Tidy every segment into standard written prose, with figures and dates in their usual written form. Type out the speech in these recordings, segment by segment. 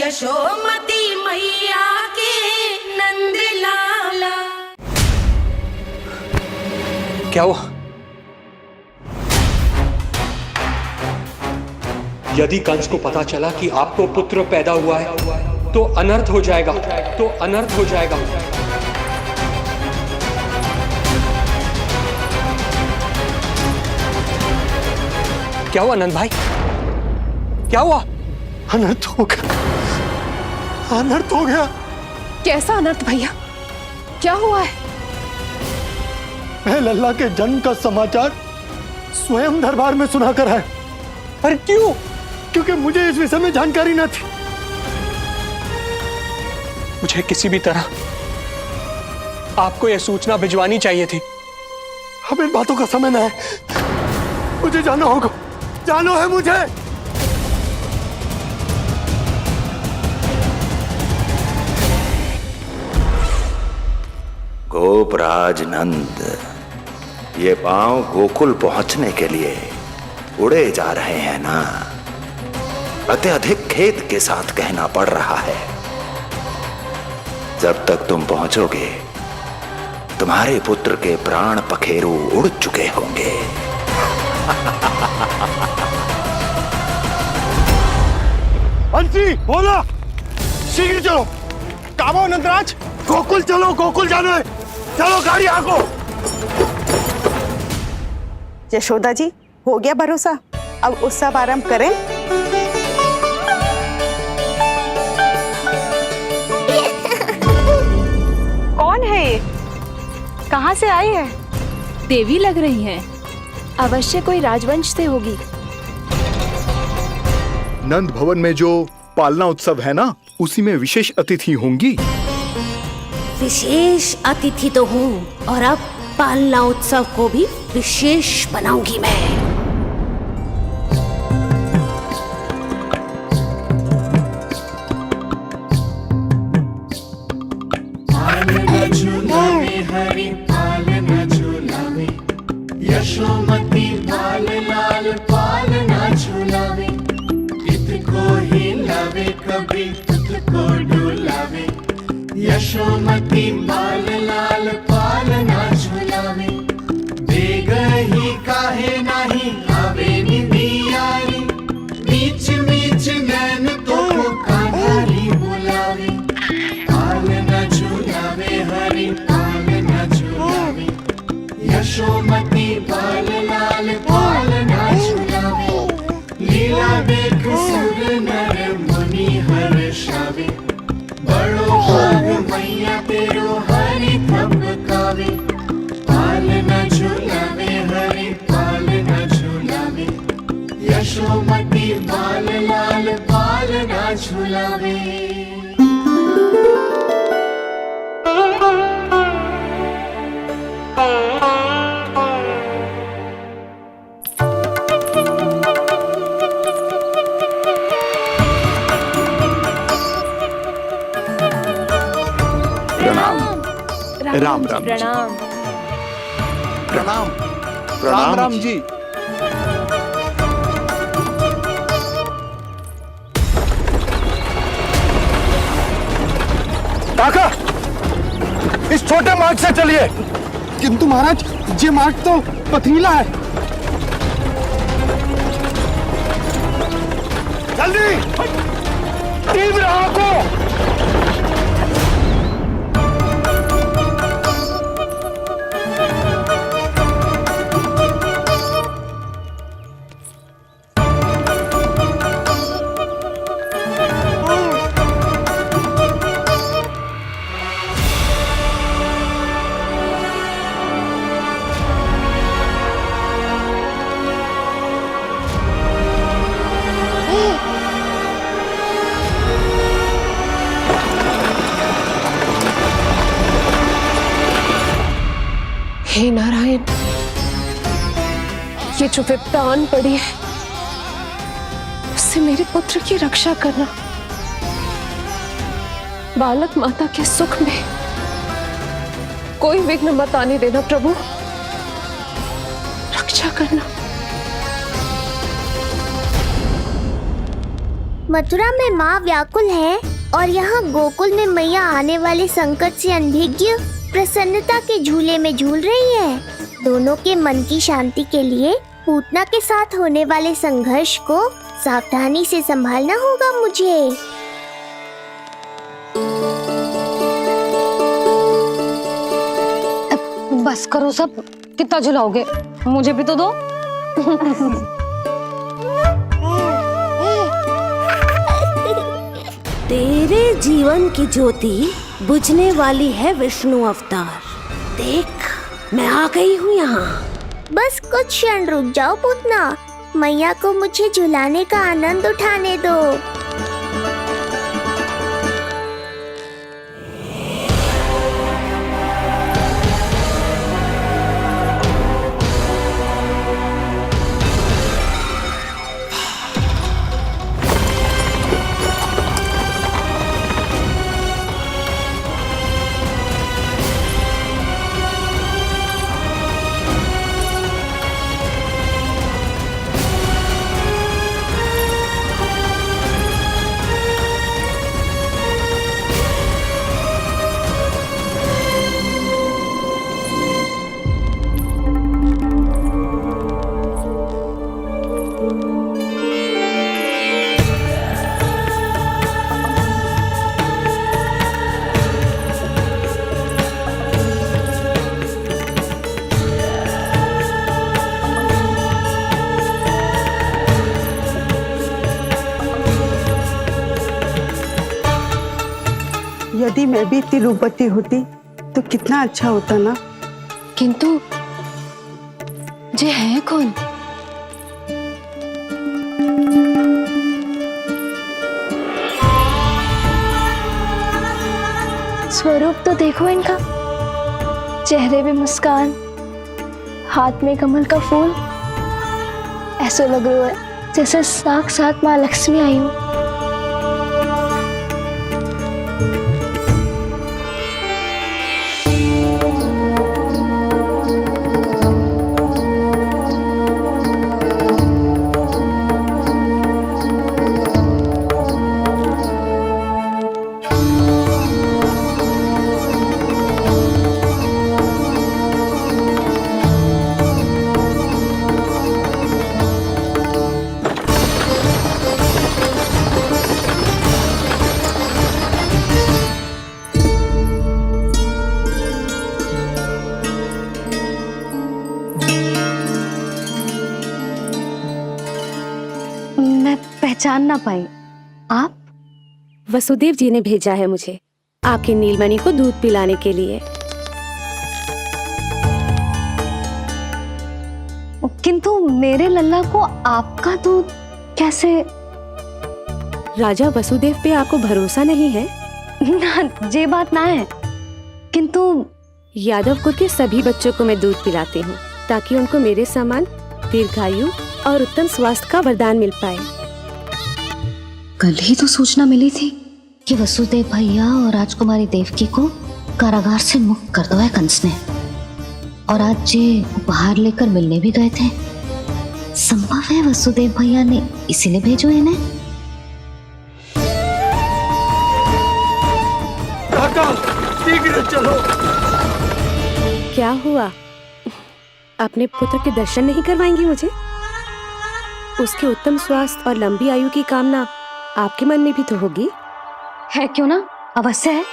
यशोमती मैया के नंद लाला। क्या हुआ? यदि कंस को पता चला कि आपको पुत्र पैदा हुआ है तो अनर्थ हो जाएगा, तो अनर्थ हो जाएगा। क्या हुआ नंद भाई? क्या हुआ? अनर्थ हो गया, अनर्थ हो गया। कैसा अनर्थ भैया? क्या हुआ है? मैं लल्ला के जन्म का समाचार स्वयं दरबार में सुनाकर आया। अरे क्यों? क्योंकि मुझे इस विषय में जानकारी न थी। मुझे किसी भी तरह आपको यह सूचना भिजवानी चाहिए थी। अब इन बातों का समय न है, मुझे जाना होगा, जानो है मुझे। गोपराज नंद, ये पांव गोकुल पहुंचने के लिए उड़े जा रहे हैं ना, अत्यधिक खेद के साथ कहना पड़ रहा है। जब तक तुम पहुंचोगे तुम्हारे पुत्र के प्राण पखेरु उड़ चुके होंगे। बंसी बोला, शीघ्र चलो। काबो नंदराज, गोकुल चलो, गोकुल जानो है। चलो गाड़ी आगो। यशोदा जी, हो गया भरोसा, अब उत्सव आरंभ करें। कौन है ये? कहाँ से आई है? देवी लग रही हैं। अवश्य कोई राजवंश से होगी। नंद भवन में जो पालना उत्सव है ना, उसी में विशेष अतिथि होंगी। विशेष अतिथि तो हूँ, और अब पालना उत्सव को भी विशेष बनाऊंगी मैं। पालना झूलावे हरि पालना झूलावे, यशोमती बाल लाल पालना झूलावे। इतको हिलावे कभी तुझको डुलावे, यशोमती बाल लाल पालना झूलावे। बेग ही काहे नाही आवे निदियारी, मीच मीच नैन तो कान्हारी बुलावे। पालना झूलावे हरि पालना झूलावे, यशोमती बाल लाल पालना झूलावे। लीला देख सुर नर मुनि हर्षावे, बड़ो भाग मैया तेरो हरि थपकावे। पालना झूलावे हरि पालना झूलावे, यशोमती बाल लाल पालना झूलावे। राम राम जी। प्रणाम। प्रणाम राम राम जी। काका, इस छोटे मार्ग से चलिए। किंतु महाराज, ये मार्ग तो पथरीला है। जल्दी तीव्र आंखों। हे नारायण, ये जो विपदा आन पड़ी है, उससे मेरे पुत्र की रक्षा करना। बालक माता के सुख में कोई विघ्न मत आने देना प्रभु, रक्षा करना। मथुरा में माँ व्याकुल है और यहाँ गोकुल में मैया आने वाले संकट से अनभिज्ञ प्रसन्नता के झूले में झूल रही है। दोनों के मन की शांति के लिए पूतना के साथ होने वाले संघर्ष को सावधानी से संभालना होगा मुझे। बस करो सब, कितना झुलाओगे, मुझे भी तो दो। तेरे जीवन की ज्योति बुझने वाली है विष्णु अवतार। देख, मैं आ गई हूँ यहाँ। बस कुछ क्षण रुक जाओ पूतना, मैया को मुझे झुलाने का आनंद उठाने दो। यदि मैं भी इतनी रूपवती होती तो कितना अच्छा होता ना। किंतु जे है कौन? स्वरूप तो देखो इनका, चेहरे पे मुस्कान, हाथ में कमल का फूल। ऐसा लग रहा है जैसे साक्षात माँ लक्ष्मी आई हो। पहचान ना पाई। आप? वसुदेव जी ने भेजा है मुझे आपकी नीलमणि को दूध पिलाने के लिए। किंतु मेरे लल्ला को आपका दूध कैसे? राजा वसुदेव पे आपको भरोसा नहीं है ना? ये बात ना है, किंतु यादव कुल के सभी बच्चों को मैं दूध पिलाती हूँ ताकि उनको मेरे समान दीर्घायु और उत्तम स्वास्थ्य का वरदान मिल पाए। कल ही तो सूचना मिली थी कि वसुदेव भैया और राजकुमारी देवकी को कारागार से मुक्त कर दो है कंस ने, और आज ये उपहार लेकर मिलने भी गए थे। संभव है वसुदेव भैया ने इसीलिए भेजो इन्हें। काका, शीघ्र चलो। क्या हुआ? अपने पुत्र के दर्शन नहीं करवाएंगी मुझे? उसके उत्तम स्वास्थ्य और लंबी आयु की कामना आपके मन में भी तो होगी। है क्यों ना? अवश्य है।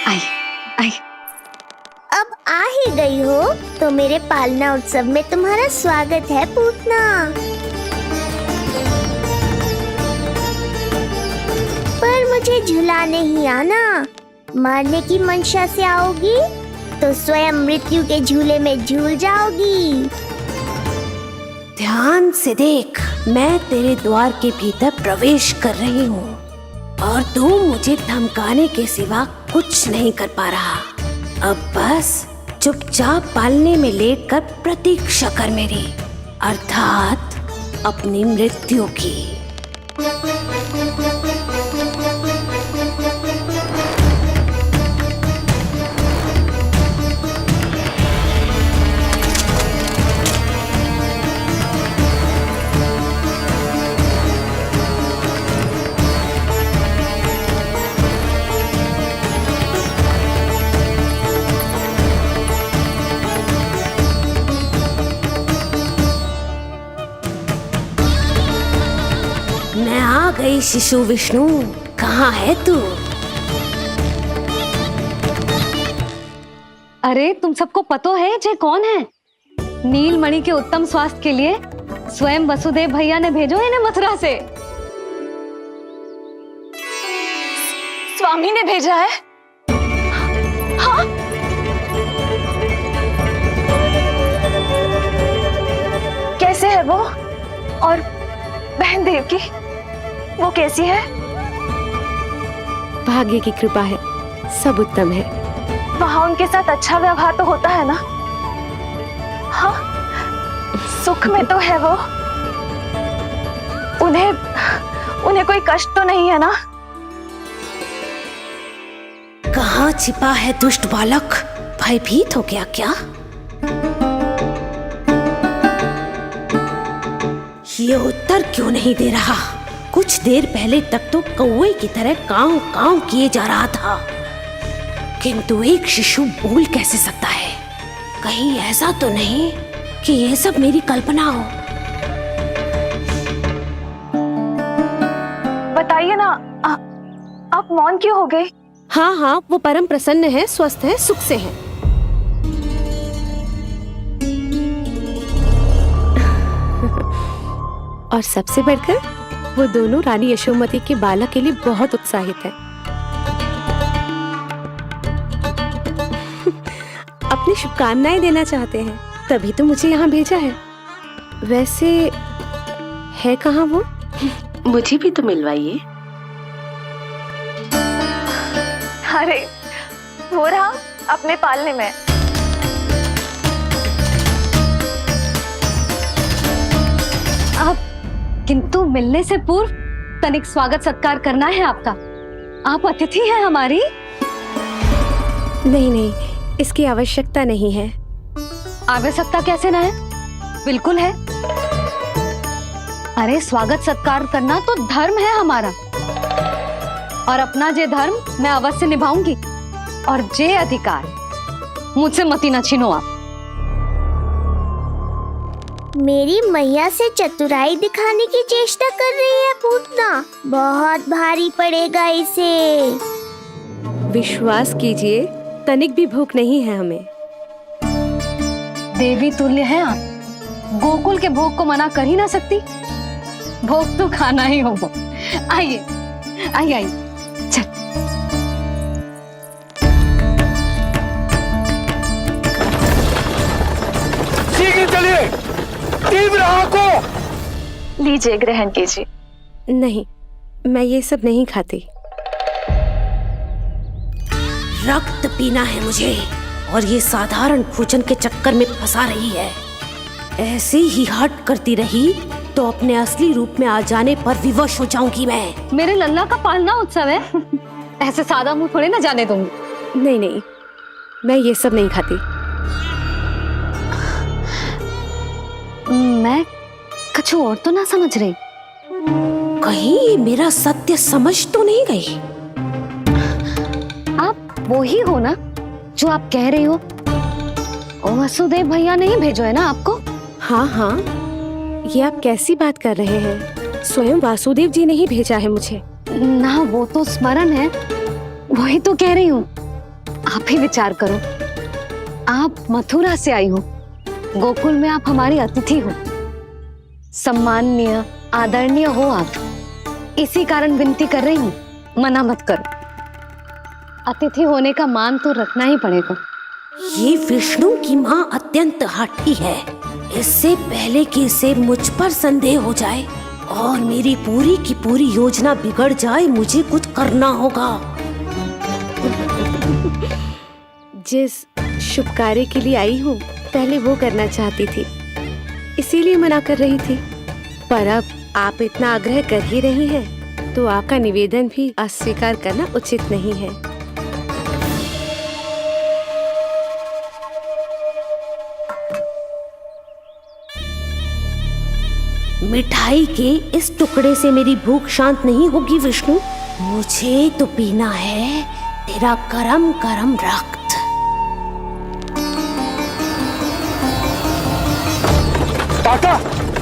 आई आई। अब आ ही गई हो तो मेरे पालना उत्सव में तुम्हारा स्वागत है पूतना। पर मुझे झुला नहीं आना। मारने की मंशा से आओगी तो स्वयं मृत्यु के झूले में झूल जाओगी। ध्यान से देख, मैं तेरे द्वार के भीतर प्रवेश कर रही हूँ और तू मुझे धमकाने के सिवा कुछ नहीं कर पा रहा। अब बस चुपचाप पालने में लेटकर प्रतीक्षा कर मेरी, अर्थात अपनी मृत्यु की। गई शिशु विष्णु, कहाँ है तू? अरे तुम सबको पतो है जे कौन है? नीलमणि के उत्तम स्वास्थ्य के लिए स्वयं वसुदेव भैया ने भेजो इन्हें मथुरा से। स्वामी ने भेजा है? हाँ? कैसे है वो? और बहन देवकी, वो कैसी है? भाग्य की कृपा है, सब उत्तम है। वहाँ उनके साथ अच्छा व्यवहार तो होता है ना? हाँ, सुख में तो है वो। उन्हें कोई कष्ट तो नहीं है ना? कहाँ छिपा है दुष्ट बालक? भयभीत हो गया क्या? ये उत्तर क्यों नहीं दे रहा? कुछ देर पहले तक तो कौवे की तरह कांव कांव किए जा रहा था, किंतु एक शिशु बोल कैसे सकता है? कहीं ऐसा तो नहीं कि ये सब मेरी कल्पना हो? बताइए ना, आप मौन क्यों हो गए? हाँ हाँ, वो परम प्रसन्न है, स्वस्थ है, सुख से है। और सबसे बढ़कर वो दोनों रानी यशोमती के बालक के लिए बहुत उत्साहित है। अपनी शुभकामनाएं देना चाहते हैं, तभी तो मुझे यहाँ भेजा है। वैसे है कहाँ वो? मुझे भी तो मिलवाइए। अरे वो रहा अपने पालने में। आप किंतु मिलने से पूर्व तनिक स्वागत सत्कार करना है आपका। आप अतिथि हैं हमारी। नहीं नहीं, इसकी आवश्यकता नहीं है। आवश्यकता कैसे ना है? बिल्कुल है। अरे स्वागत सत्कार करना तो धर्म है हमारा, और अपना जे धर्म मैं अवश्य निभाऊंगी, और जे अधिकार मुझसे मती न छीनो आप। मेरी मैया से चतुराई दिखाने की चेष्टा कर रही है पूतना। बहुत भारी पड़ेगा इसे। विश्वास कीजिए, तनिक भी भूख नहीं है हमें। देवी तुल्य है आप, गोकुल के भोग को मना कर ही ना सकती। भोग तो खाना ही होगा। आइए आइए आइए, चल। शीघ्र चलिए, तीव्र आंखों। लीजिए, ग्रहण कीजिए। नहीं, मैं ये सब नहीं खाती। रक्त पीना है मुझे, और ये साधारण भोजन के चक्कर में फंसा रही है। ऐसे ही हट करती रही तो अपने असली रूप में आ जाने पर विवश हो जाऊंगी मैं। मेरे लल्ला का पालना उत्सव है, ऐसे सादा मुंह थोड़े ना जाने दूंगी। नहीं नहीं, मैं ये सब नहीं खाती। मैं कुछ और तो ना समझ रही। कहीं ये मेरा सत्य समझ तो नहीं गई? आप वो ही हो ना जो आप कह रही हो? वसुदेव भैया ने ही भेजो है ना आपको? हाँ हाँ, ये आप कैसी बात कर रहे हैं? स्वयं वासुदेव जी ने ही भेजा है मुझे। ना वो तो स्मरण है, वही तो कह रही हूँ। आप ही विचार करो, आप मथुरा से आई हो, गोकुल में आप हमारी अतिथि हो, सम्माननीय आदरणीय हो आप। इसी कारण विनती कर रही हूँ, मना मत करो। अतिथि होने का मान तो रखना ही पड़ेगा। ये विष्णु की माँ अत्यंत हठी है। इससे पहले कि इसे मुझ पर संदेह हो जाए और मेरी पूरी की पूरी योजना बिगड़ जाए, मुझे कुछ करना होगा। जिस शुभ कार्य के लिए आई हूँ, पहले वो करना चाहती थी, इसीलिए मना कर रही थी। पर अब आप इतना आग्रह कर ही रही हैं, तो आपका निवेदन भी अस्वीकार करना उचित नहीं है। मिठाई के इस टुकड़े से मेरी भूख शांत नहीं होगी विष्णु। मुझे तो पीना है तेरा गरम गरम रक्त। काका,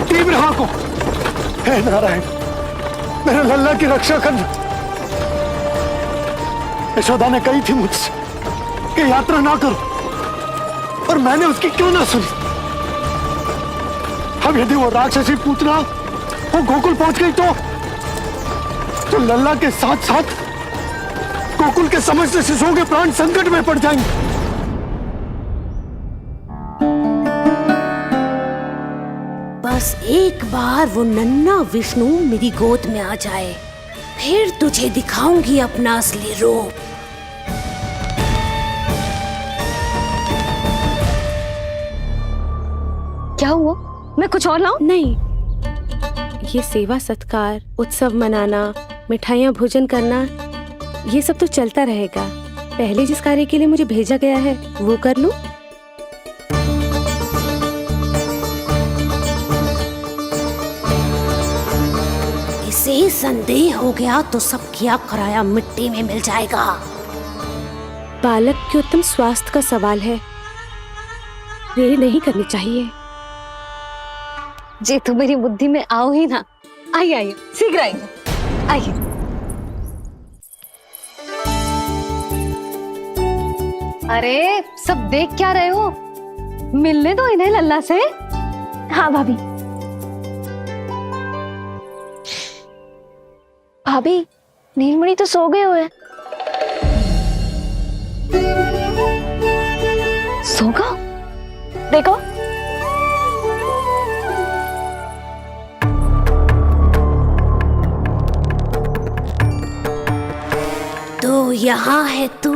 तीव्र आंखों। हे नारायण, मेरे लल्ला की रक्षा करना। यशोदा ने कही थी मुझसे कि यात्रा ना करो, और मैंने उसकी क्यों ना सुनी। अब यदि वो राक्षसी पूतना वो गोकुल पहुंच गई तो लल्ला के साथ साथ गोकुल के समस्त शिशुओं के प्राण संकट में पड़ जाएंगे। बस एक बार वो नन्हा विष्णु मेरी गोद में आ जाए, फिर तुझे दिखाऊंगी अपना असली रूप। क्या हुआ? मैं कुछ और लाऊं? नहीं, ये सेवा सत्कार, उत्सव मनाना, मिठाइयाँ भोजन करना, ये सब तो चलता रहेगा। पहले जिस कार्य के लिए मुझे भेजा गया है वो कर लूं। इसे संदेह हो गया तो सब किया कराया मिट्टी में मिल जाएगा। बालक के उत्तम स्वास्थ्य का सवाल है, देरी नहीं करनी चाहिए। जे तो मेरी बुद्धि में आओ ही ना। आइए आइए, शीघ्र आइए, आइए। अरे सब देख क्या रहे हो? मिलने दो इन्हें लल्ला से। हाँ भाभी। भाभी, नीलमणि तो सो गए हुए। सो गया? देखो। तो यहाँ है तू।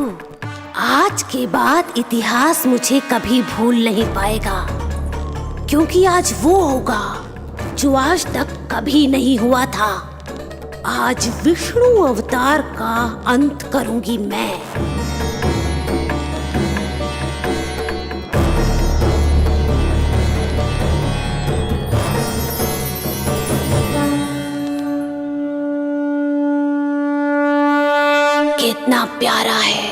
आज के बाद इतिहास मुझे कभी भूल नहीं पाएगा, क्योंकि आज वो होगा जो आज तक कभी नहीं हुआ था। आज विष्णु अवतार का अंत करूंगी मैं। कितना प्यारा है।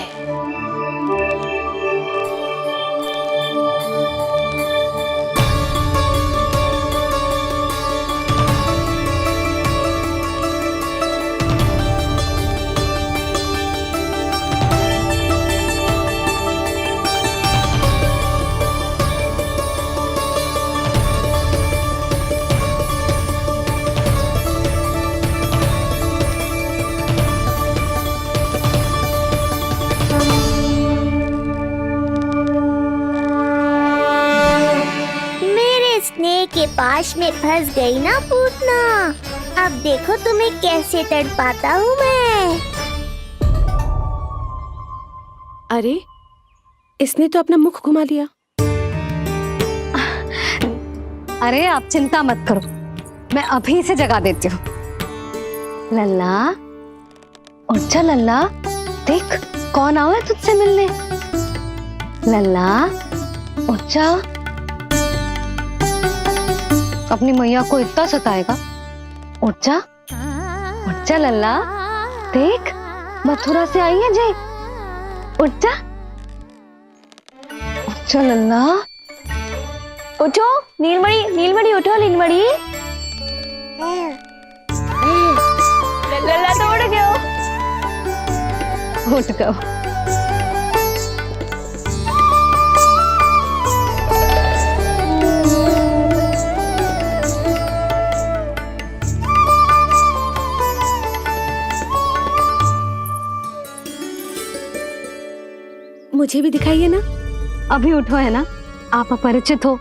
के पास में फंस गई ना पूतना। अब देखो तुम्हें कैसे तड़पाता हूँ मैं। अरे, इसने तो अपना मुख घुमा लिया। अरे आप चिंता मत करो, मैं अभी इसे जगा देती हूँ। लल्ला, उठ जा लल्ला, देख कौन आया है तुझसे मिलने। लल्ला, उठ जा। अपनी मैया को इतना सताएगा? उठ जा लल्ला, देख मथुरा से आई है जय। उठ जा लल्ला। उठो नीलमणि, नीलमणि उठो नीलमणि। लल्ला तो उठ गयो। उठ गयो। मुझे भी दिखाइए ना। अभी उठो है ना, आप अपरिचित हो,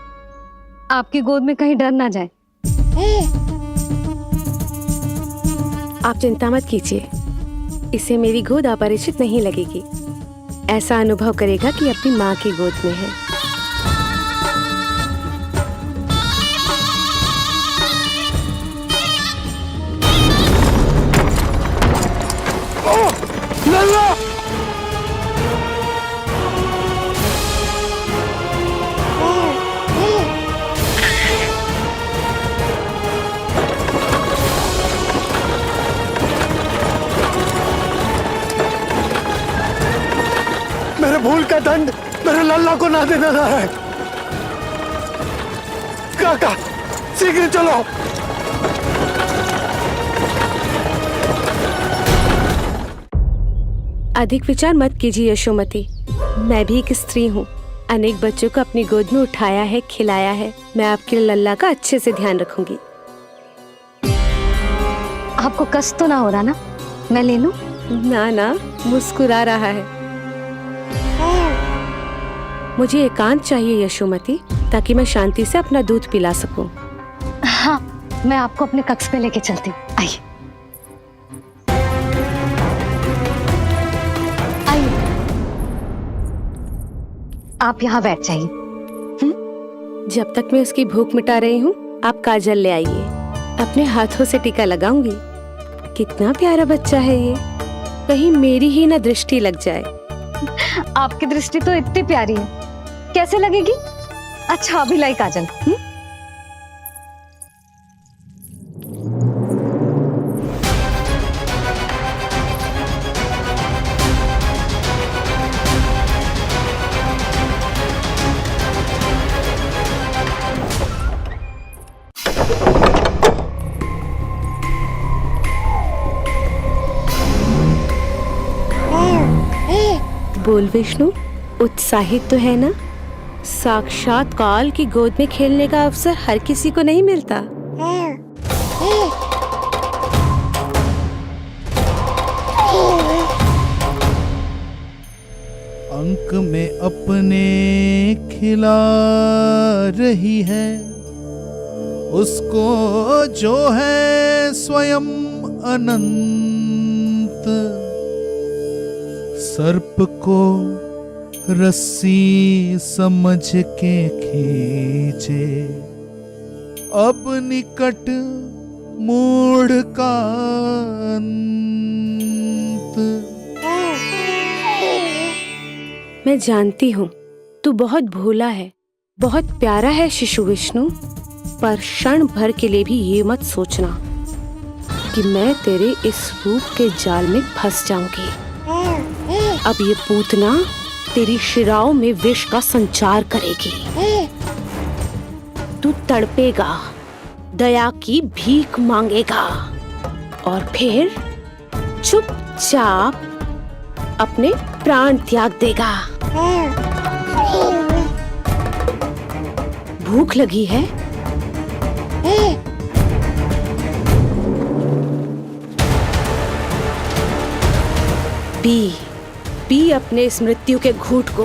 आपकी गोद में कहीं डर ना जाए। आप चिंता मत कीजिए, इसे मेरी गोद अपरिचित नहीं लगेगी। ऐसा अनुभव करेगा कि अपनी माँ की गोद में है। मेरे भूल का दंड मेरे लल्ला को ना देना है। काका, शीघ्र चलो। अधिक विचार मत कीजिए यशोमती। मैं भी एक स्त्री हूँ, अनेक बच्चों को अपनी गोद में उठाया है, खिलाया है। मैं आपके लल्ला का अच्छे से ध्यान रखूंगी। आपको कष्ट तो ना हो रहा ना? मैं ले लूं? ना ना, मुस्कुरा रहा है। मुझे एकांत चाहिए यशोमती, ताकि मैं शांति से अपना दूध पिला सकूं। हाँ, मैं आपको अपने कक्ष पे लेके चलती हूँ। आइए आइए, आप यहाँ बैठ जाइए। जब तक मैं उसकी भूख मिटा रही हूँ, आप काजल ले आइए। अपने हाथों से टीका लगाऊंगी। कितना प्यारा बच्चा है ये, कहीं मेरी ही ना दृष्टि लग जाए। आपकी दृष्टि तो इतनी प्यारी है, कैसे लगेगी? अच्छा अभी लाई काजल। बोल विष्णु, उत्साहित तो है ना? साक्षात काल की गोद में खेलने का अवसर हर किसी को नहीं मिलता। अंक में अपने खिला रही है, उसको जो है स्वयं अनंत। सर्प को रस्सी समझ के खींचे, अब निकट मूढ़ का अंत। मैं जानती हूँ तू बहुत भोला है, बहुत प्यारा है शिशु विष्णु, पर क्षण भर के लिए भी ये मत सोचना कि मैं तेरे इस रूप के जाल में फंस जाऊंगी। अब ये पूतना तेरी शिराओं में विष का संचार करेगी। तू तड़पेगा, दया की भीख मांगेगा और फिर चुपचाप अपने प्राण त्याग देगा। भूख लगी है? पी अपने इस मृत्यु के घूंट को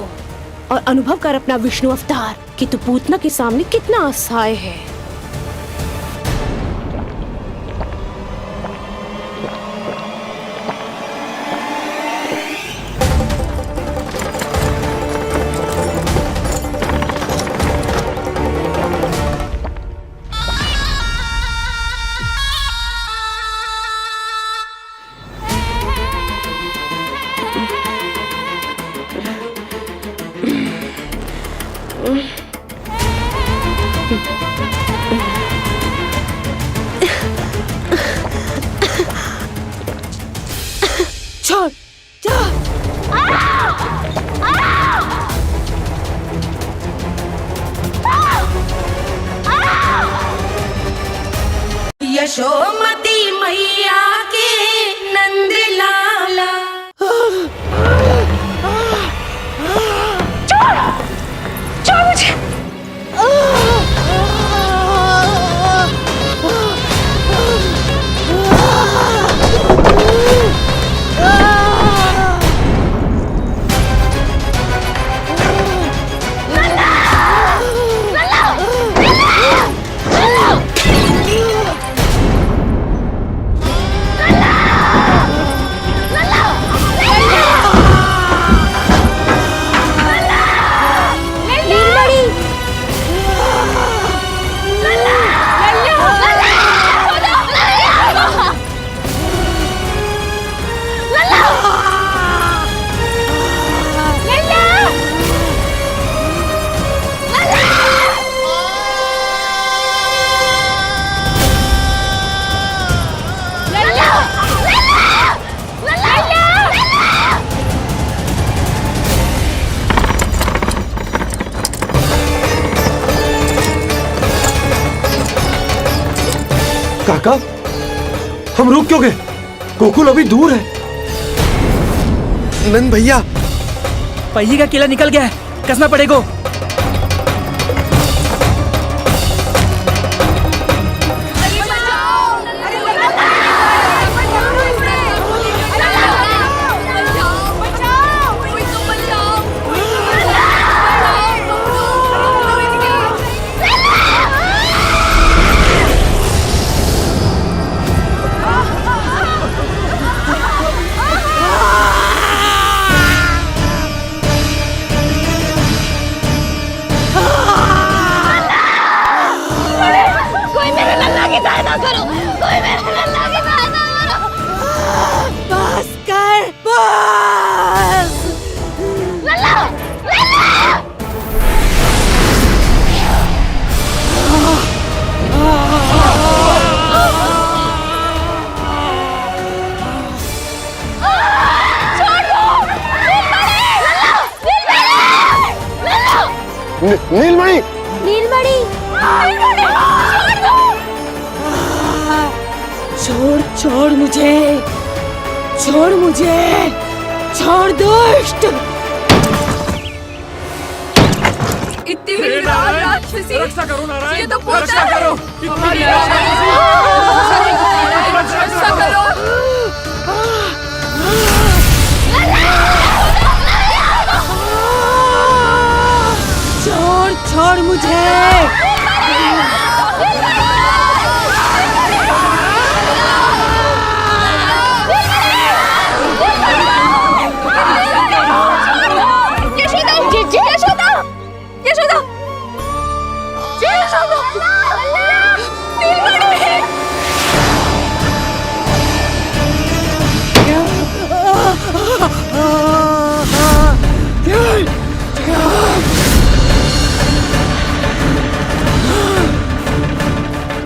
और अनुभव कर अपना विष्णु अवतार कि तू पूतना के सामने कितना असहाय है। छोड़ यशोमती मैया के नंद लाला। छोड़ मुझे। काका, हम रुक क्यों गए? गोकुल अभी दूर है। नंद भैया, पहिए का किला निकल गया है, कसना पड़ेगा। नीलमणि, नीलमणि, छोड़ छोड़ मुझे, छोड़ मुझे, छोड़ दुष्ट। इतनी भी राक्षसी, रक्षा करो नारायण, ये तो पूजा रक्षा है। करो, रक्षा करो। छोड़ छोड़ मुझे।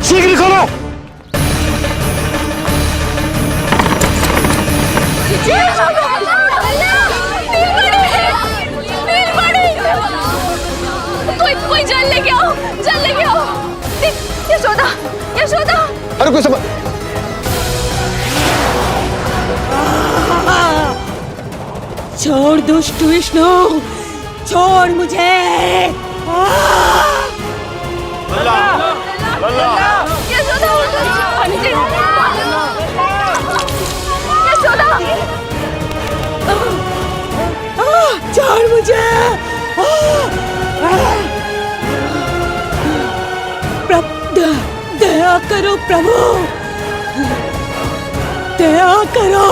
शीघ्र करो। कोई जल लेके आओ, जल लेके आओ। यशोदा, यशोदा। अरे कोई समझ। छोड़ दुष्ट विष्णु, छोड़ मुझे। छोड़ मुझे। दया करो प्रभु, दया करो।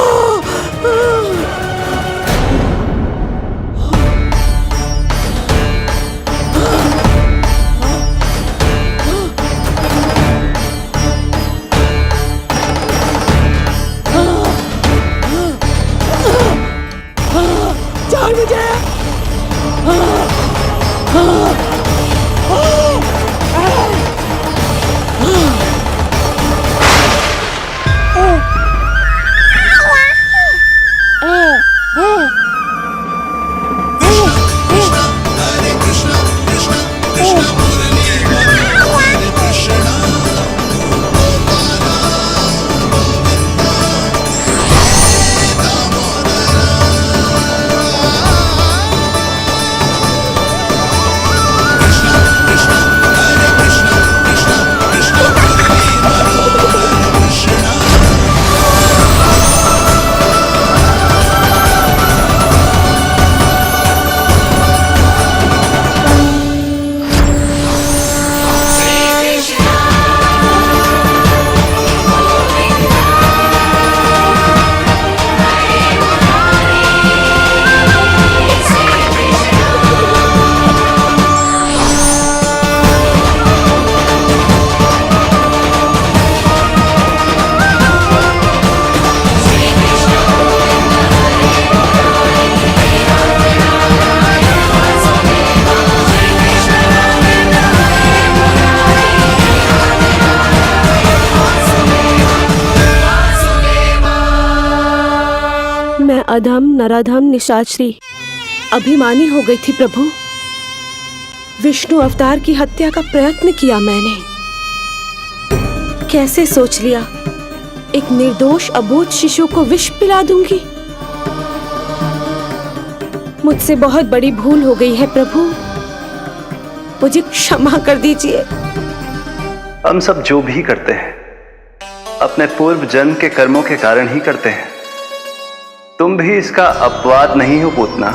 छोड़ मुझे। अधम नराधम निशाचरी अभिमानी हो गई थी प्रभु। विष्णु अवतार की हत्या का प्रयत्न किया मैंने। कैसे सोच लिया एक निर्दोष अबोध शिशु को विष पिला दूंगी। मुझसे बहुत बड़ी भूल हो गई है प्रभु, मुझे क्षमा कर दीजिए। हम सब जो भी करते हैं अपने पूर्व जन्म के कर्मों के कारण ही करते हैं। तुम भी इसका अपवाद नहीं हो पूतना।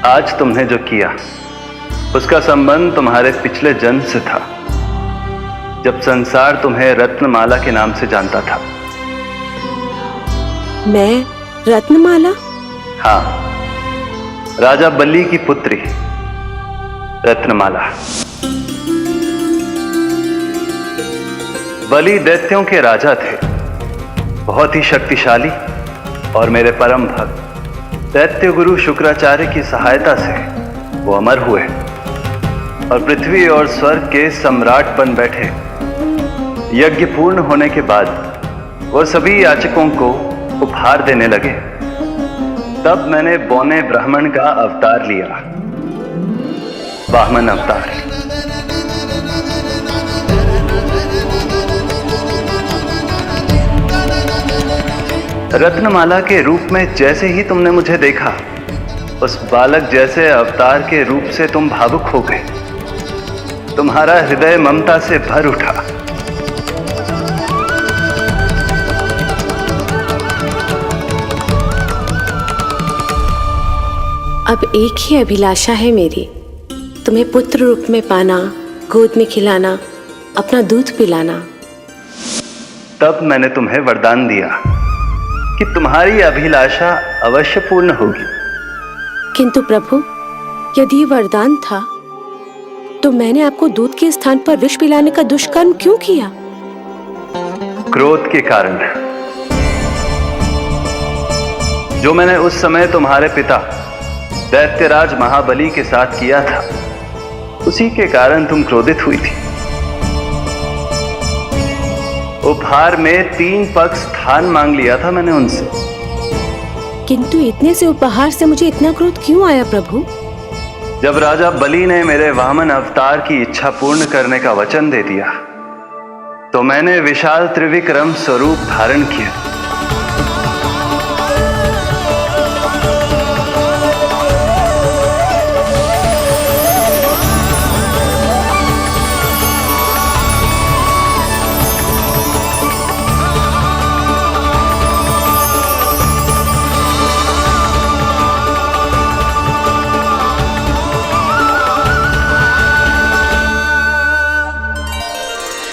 आज तुमने जो किया उसका संबंध तुम्हारे पिछले जन्म से था, जब संसार तुम्हें रत्नमाला के नाम से जानता था। मैं रत्नमाला? हाँ, राजा बलि की पुत्री रत्नमाला। बलि दैत्यों के राजा थे, बहुत ही शक्तिशाली, और मेरे परम भक्त दैत्य गुरु शुक्राचार्य की सहायता से वो अमर हुए और पृथ्वी और स्वर्ग के सम्राट बन बैठे। यज्ञ पूर्ण होने के बाद वो सभी याचकों को उपहार देने लगे। तब मैंने बौने ब्राह्मण का अवतार लिया, वामन अवतार। रत्नमाला के रूप में जैसे ही तुमने मुझे देखा, उस बालक जैसे अवतार के रूप से तुम भावुक हो गए। तुम्हारा हृदय ममता से भर उठा। अब एक ही अभिलाषा है मेरी, तुम्हें पुत्र रूप में पाना, गोद में खिलाना, अपना दूध पिलाना। तब मैंने तुम्हें वरदान दिया कि तुम्हारी अभिलाषा अवश्य पूर्ण होगी। किंतु प्रभु, यदि वरदान था तो मैंने आपको दूध के स्थान पर विष पिलाने का दुष्कर्म क्यों किया? क्रोध के कारण, जो मैंने उस समय तुम्हारे पिता दैत्यराज महाबली के साथ किया था, उसी के कारण तुम क्रोधित हुई थी। उपहार में 3 पग स्थान मांग लिया था मैंने उनसे। किंतु इतने से उपहार से मुझे इतना क्रोध क्यों आया प्रभु? जब राजा बलि ने मेरे वामन अवतार की इच्छा पूर्ण करने का वचन दे दिया, तो मैंने विशाल त्रिविक्रम स्वरूप धारण किया।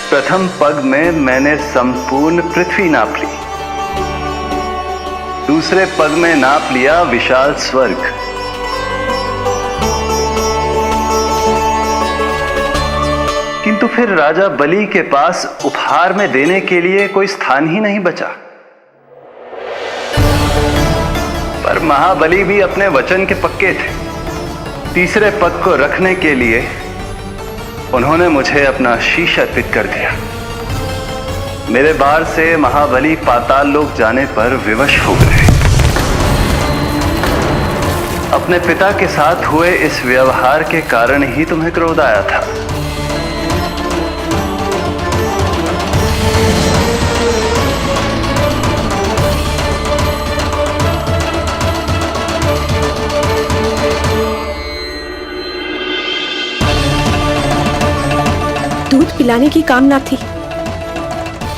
प्रथम पग में मैंने संपूर्ण पृथ्वी नाप ली, दूसरे पग में नाप लिया विशाल स्वर्ग, किंतु फिर राजा बलि के पास उपहार में देने के लिए कोई स्थान ही नहीं बचा। पर महाबली भी अपने वचन के पक्के थे। तीसरे पग को रखने के लिए उन्होंने मुझे अपना शीश अर्पित कर दिया। मेरे बार से महाबली पाताल लोक जाने पर विवश हो गए। अपने पिता के साथ हुए इस व्यवहार के कारण ही तुम्हें क्रोध आया था। दूध पिलाने की कामना थी,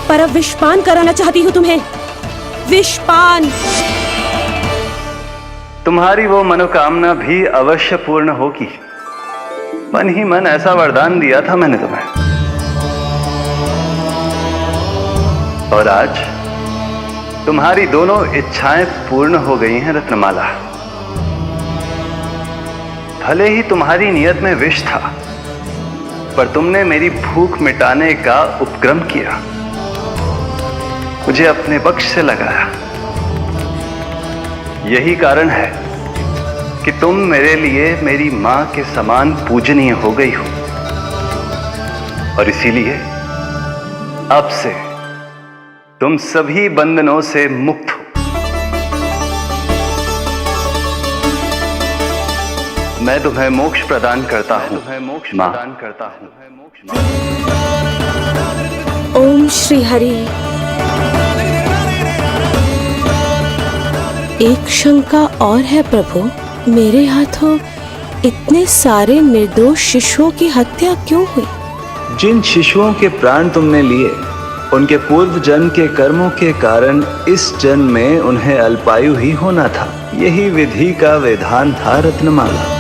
पर अब विषपान कराना चाहती हूँ तुम्हें। विषपान। तुम्हारी वो मनोकामना भी अवश्य पूर्ण होगी। मन ही मन ऐसा वरदान दिया था मैंने तुम्हें। और आज तुम्हारी दोनों इच्छाएं पूर्ण हो गई हैं रत्नमाला। भले ही तुम्हारी नियत में विष था, पर तुमने मेरी भूख मिटाने का उपक्रम किया, मुझे अपने पक्ष से लगाया। यही कारण है कि तुम मेरे लिए मेरी मां के समान पूजनीय हो गई हो, और इसीलिए अब से तुम सभी बंधनों से मुक्त हो। मैं तुम्हें मोक्ष प्रदान करता हूं, मां। ओम श्री हरि। एक शंका और है प्रभु, मेरे हाथों इतने सारे निर्दोष शिशुओं की हत्या क्यों हुई? जिन शिशुओं के प्राण तुमने लिए, उनके पूर्व जन्म के कर्मों के कारण इस जन्म में उन्हें अल्पायु ही होना था। यही विधि का विधान था रत्नमाला।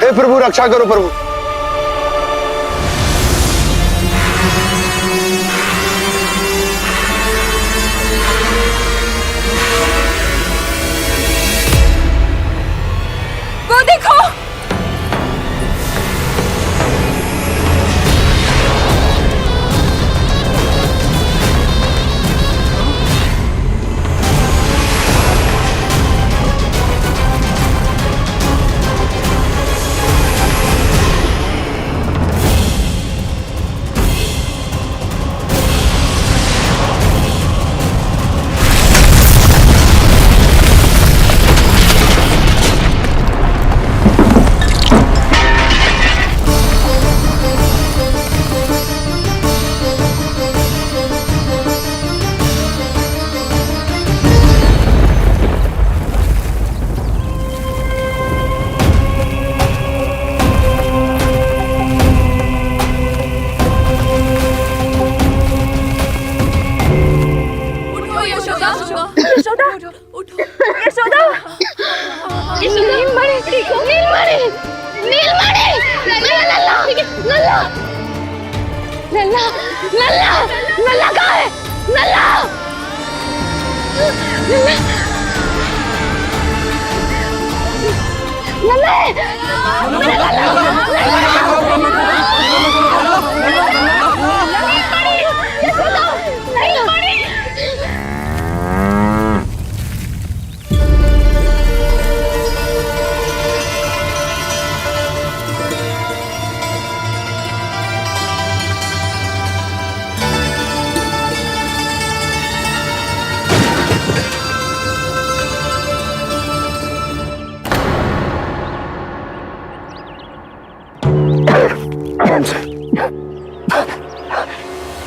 हे प्रभु रक्षा करो प्रभु। वो देखो,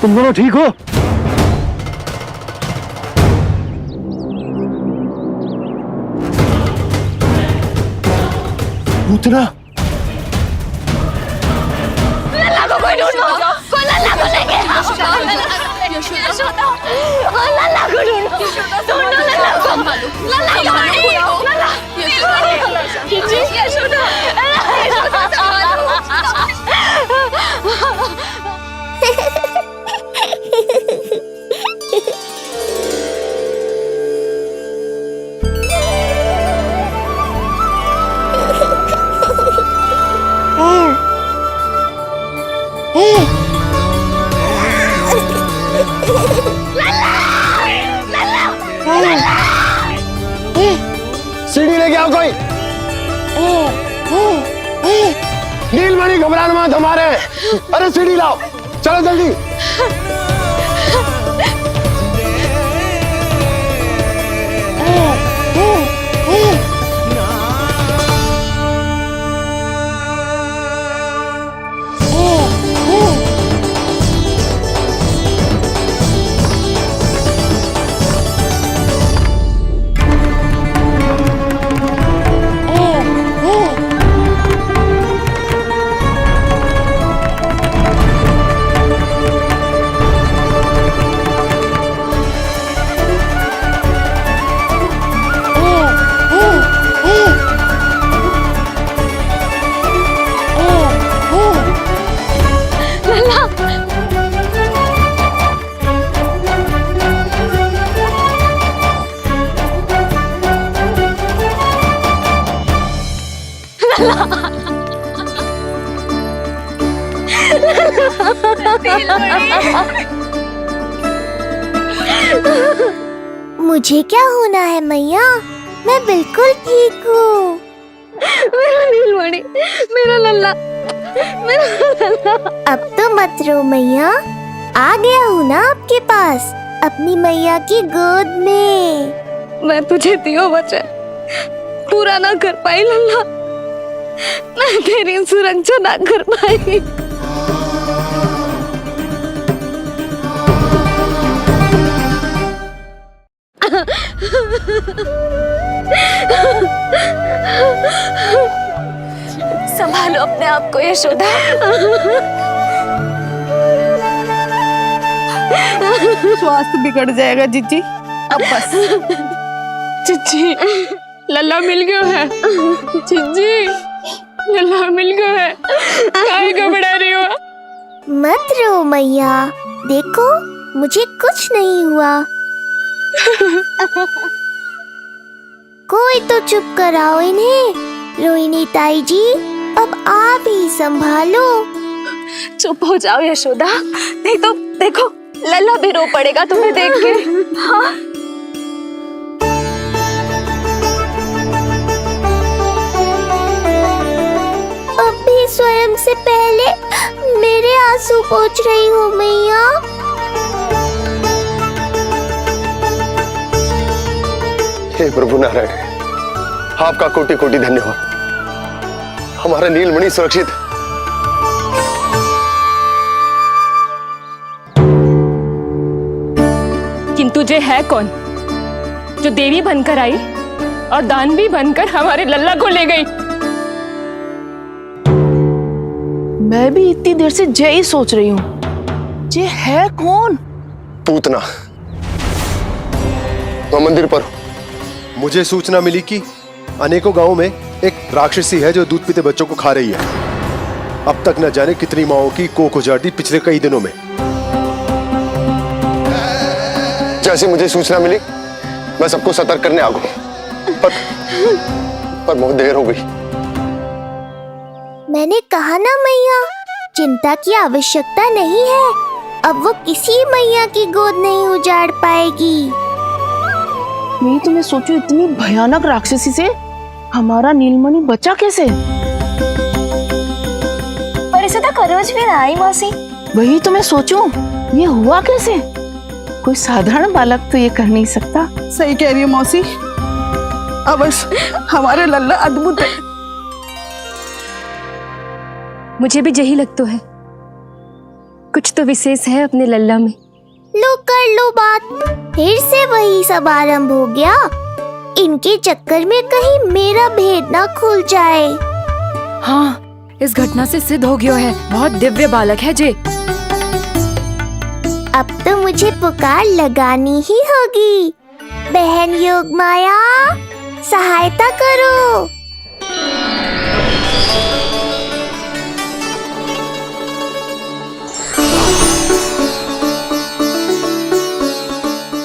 तुम दोनों ठीक हो? पूतना लल्ला को कोई ढूंढो, कोई लल्ला को लेके आओ। यशोदा, लल्ला को ढूंढो, ढूंढो लल्ला को। लल्ला लल्ला, यशोदा, सीढ़ी लेके आओ कोई। नीलमणि घबराना मत, हमारे। अरे सीढ़ी लाओ, चलो जल्दी। मुझे क्या होना है मैया, मैं बिल्कुल ठीक हूँ। मेरा नीलमणि, मेरा लल्ला, मेरा लल्ला। अब तो मत रो मैया, आ गया हूँ ना आपके पास, अपनी मैया की गोद में। मैं तुझे दियो वचन पूरा ना कर पाई लल्ला, मैं तेरी सुरक्षा ना कर पाई। संभालो अपने आप को यशोदा। स्वास्थ्य बिगड़ जाएगा जीजी, अब बस। चिच्ची, लल्ला मिल गयो है। चिच्ची, लल्ला मिल गयो है। काहे घबरा रही हो? मत रो मैया, देखो मुझे कुछ नहीं हुआ। कोई तो चुप कराओ इन्हें। रोहिणी ताई जी, अब आप ही संभालो। चुप हो जाओ यशोदा, नहीं तो देखो लल्ला भी रो पड़ेगा तुम्हें देख के। हाँ? अब भी स्वयं से पहले मेरे आंसू पोंछ रही हो मैया। हे प्रभु नारायण, आपका कोटि कोटि धन्यवाद। हमारा नीलमणि सुरक्षित। किंतु जे है कौन जो देवी बनकर आई और दानवी बनकर हमारे लल्ला को ले गई? मैं भी इतनी देर से जय ही सोच रही हूँ, जे है कौन? पूतना। तो मंदिर पर मुझे सूचना मिली कि अनेकों गांवों में एक राक्षसी है जो दूध पीते बच्चों को खा रही है। अब तक न जाने कितनी माओं की कोख उजाड़ दी पिछले कई दिनों में। जैसे मुझे सूचना मिली मैं सबको सतर्क करने आ गया, पर बहुत देर हो गई। मैंने कहा ना मैया, चिंता की आवश्यकता नहीं है। अब वो किसी मैया की गोद नहीं उजाड़ पाएगी। मैं तो मैं सोचू इतनी भयानक राक्षसी से हमारा नीलमणि बचा कैसे? पर इसे तो करोज भी ना आई मौसी। वही तो मैं सोचूं, ये हुआ कैसे? कोई साधारण बालक तो ये कर नहीं सकता। सही कह रही है मौसी, अवश्य हमारे लल्ला अद्भुत है। मुझे भी यही लगता है, कुछ तो विशेष है अपने लल्ला में। लो कर लो बात, फिर से वही सब आरंभ हो गया। इनके चक्कर में कहीं मेरा भेद ना खुल जाए। हाँ, इस घटना से सिद्ध हो गया है, बहुत दिव्य बालक है जे। अब तो मुझे पुकार लगानी ही होगी। बहन योगमाया, सहायता करो।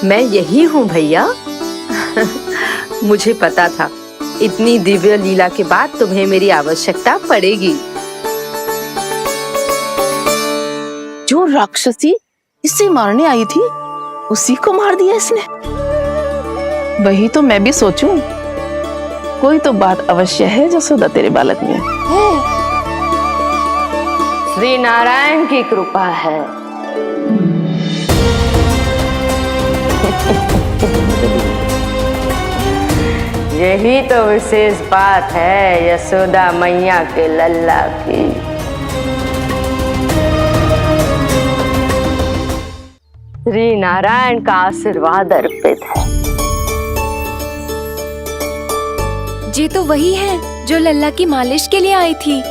मैं यही हूँ भैया। मुझे पता था इतनी दिव्य लीला के बाद तुम्हें मेरी आवश्यकता पड़ेगी। जो राक्षसी इसे मारने आई थी उसी को मार दिया इसने। वही तो मैं भी सोचूं, कोई तो बात अवश्य है जसोदा तेरे बालक में। श्री नारायण की कृपा है। यही तो विशेष बात है यशोदा मैया के लल्ला की। श्री नारायण का आशीर्वाद अर्पित है। ये तो वही है जो लल्ला की मालिश के लिए आई थी।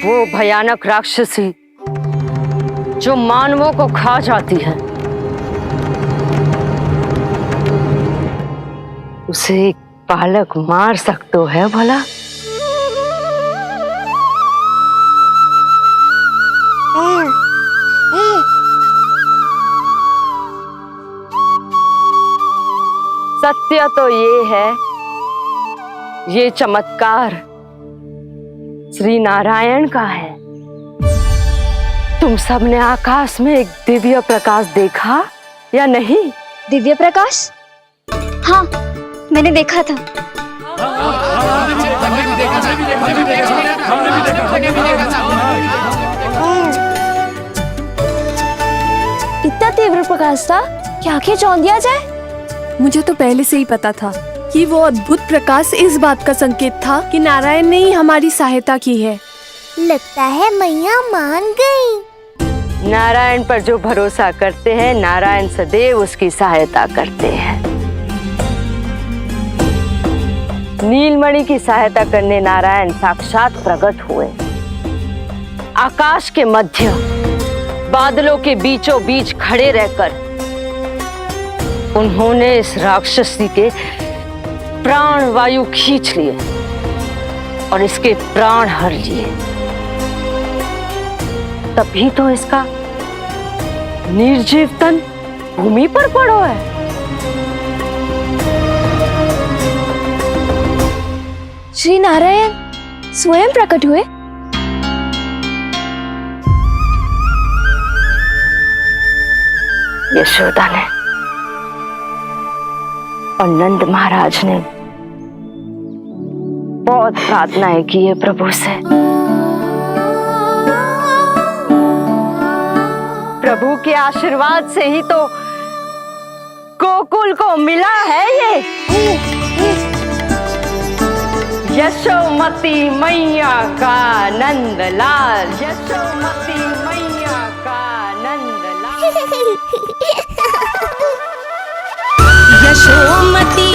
वो भयानक राक्षसी जो मानवों को खा जाती है, उसे एक बालक मार सकते है भला? सत्य तो ये है, ये चमत्कार श्री नारायण का है। तुम सबने आकाश में एक दिव्य प्रकाश देखा या नहीं? दिव्य प्रकाश? हाँ, मैंने देखा था। इतना तीव्र प्रकाश था कि आंखें चौंध दिया जाए। मुझे तो पहले से ही पता था कि वो अद्भुत प्रकाश इस बात का संकेत था कि नारायण ने ही हमारी सहायता की है। लगता है मैया मान गई। नारायण पर जो भरोसा करते हैं, नारायण सदैव उसकी सहायता करते हैं। नीलमणि की सहायता करने नारायण साक्षात प्रकट हुए। आकाश के मध्य बादलों के बीचों बीच खड़े रहकर उन्होंने इस राक्षसी के प्राण वायु खींच लिए और इसके प्राण हर लिए। तभी तो इसका निर्जीव तन भूमि पर पड़ो है। श्री नारायण स्वयं प्रकट हुए। यशोदा ने और नंद महाराज ने बहुत प्रार्थनाएं की है प्रभु से। प्रभु के आशीर्वाद से ही तो गोकुल को मिला है ये। यशोमती मैया का नंदलाल, यशोमती मैया का नंदलाल। यशोमती